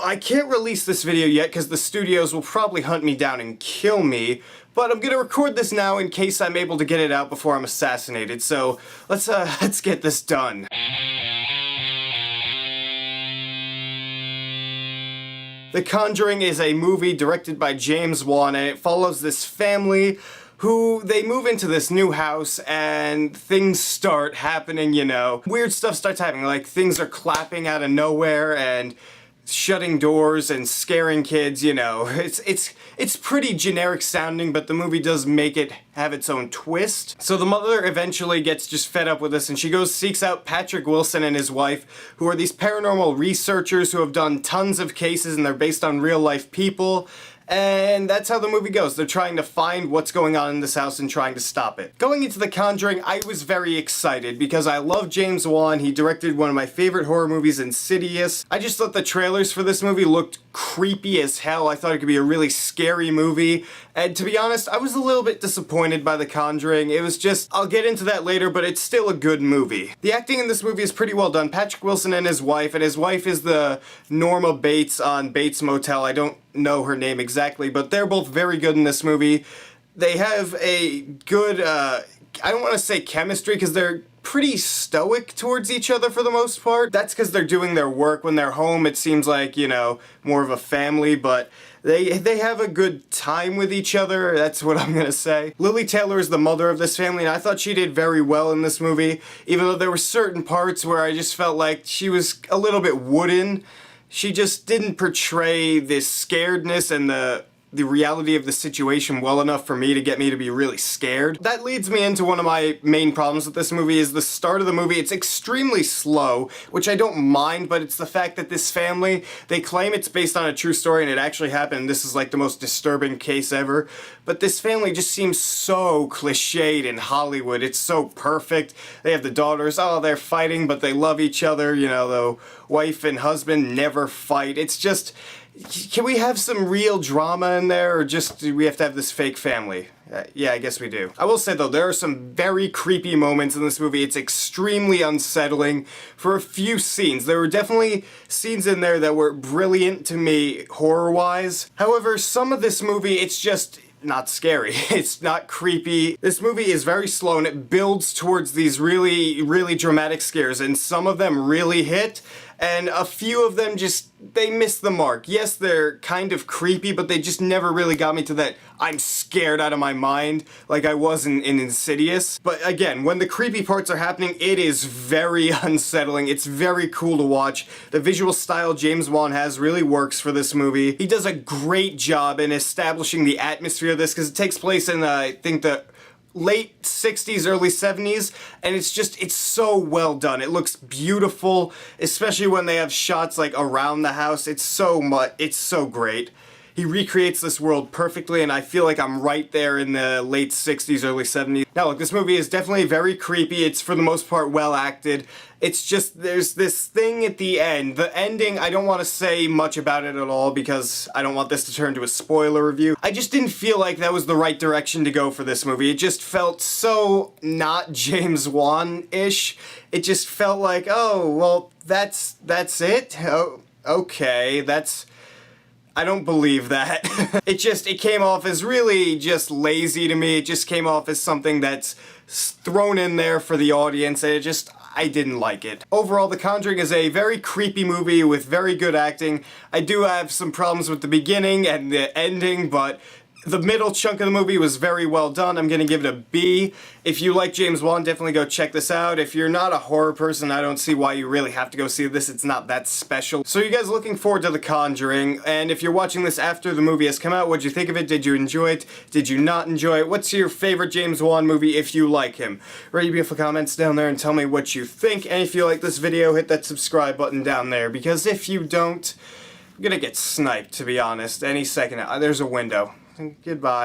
I can't release this video yet because the studios will probably hunt me down and kill me, but I'm gonna record this now in case I'm able to get it out before I'm assassinated, so let's get this done. The Conjuring is a movie directed by James Wan, and it follows this family who they move into this new house and things start happening, you know. Weird stuff starts happening, like things are clapping out of nowhere and shutting doors and scaring kids, you know. It's pretty generic sounding, but the movie does make it have its own twist. So the mother eventually gets just fed up with this, and she seeks out Patrick Wilson and his wife, who are these paranormal researchers who have done tons of cases, and they're based on real life people. And that's how the movie goes. They're trying to find what's going on in this house and trying to stop it. Going into The Conjuring, I was very excited because I love James Wan. He directed one of my favorite horror movies, Insidious. I just thought the trailers for this movie looked creepy as hell. I thought it could be a really scary movie. And to be honest, I was a little bit disappointed by The Conjuring. It was just, I'll get into that later, but it's still a good movie. The acting in this movie is pretty well done. Patrick Wilson and his wife is the Norma Bates on Bates Motel. I don't know her name exactly, but they're both very good in this movie. They have a good, I don't want to say chemistry, because they're pretty stoic towards each other for the most part. That's because they're doing their work. When they're home, it seems like, you know, more of a family, but they have a good time with each other, that's what I'm gonna say. Lily Taylor is the mother of this family, and I thought she did very well in this movie, even though there were certain parts where I just felt like she was a little bit wooden. She just didn't portray this scaredness and the reality of the situation well enough for me to get me to be really scared. That leads me into one of my main problems with this movie is the start of the movie. It's extremely slow, which I don't mind, but it's the fact that this family, they claim it's based on a true story and it actually happened. This is like the most disturbing case ever. But this family just seems so cliched in Hollywood. It's so perfect. They have the daughters, oh, they're fighting, but they love each other. You know, the wife and husband never fight. It's just, can we have some real drama in there, or just do we have to have this fake family? Yeah, I guess we do. I will say though, there are some very creepy moments in this movie. It's extremely unsettling for a few scenes. There were definitely scenes in there that were brilliant to me, horror-wise. However, some of this movie, it's just not scary. It's not creepy. This movie is very slow and it builds towards these really, really dramatic scares, and some of them really hit, and a few of them just, they miss the mark. Yes, they're kind of creepy, but they just never really got me to that I'm scared out of my mind like I was in Insidious. But again, when the creepy parts are happening, it is very unsettling. It's very cool to watch. The visual style James Wan has really works for this movie. He does a great job in establishing the atmosphere of this, because it takes place in, I think, the late 60s, early 70s, and it's so well done. It looks beautiful, especially when they have shots like around the house. It's so great. He recreates this world perfectly, and I feel like I'm right there in the late 60s, early 70s. Now look, this movie is definitely very creepy. It's for the most part well acted. It's just, there's this thing at the end. The ending, I don't want to say much about it at all because I don't want this to turn into a spoiler review. I just didn't feel like that was the right direction to go for this movie. It just felt so not James Wan-ish. It just felt like, oh, well, that's it? Oh, okay, I don't believe that. It came off as really just lazy to me. It just came off as something that's thrown in there for the audience, and I didn't like it. Overall, The Conjuring is a very creepy movie with very good acting. I do have some problems with the beginning and the ending, but the middle chunk of the movie was very well done. I'm gonna give it a B. If you like James Wan, definitely go check this out. If you're not a horror person, I don't see why you really have to go see this. It's not that special. So you guys looking forward to The Conjuring, and if you're watching this after the movie has come out, what'd you think of it? Did you enjoy it? Did you not enjoy it? What's your favorite James Wan movie if you like him? Write your beautiful comments down there and tell me what you think, and if you like this video, hit that subscribe button down there, because if you don't, I'm gonna get sniped, to be honest, any second. There's a window. Goodbye.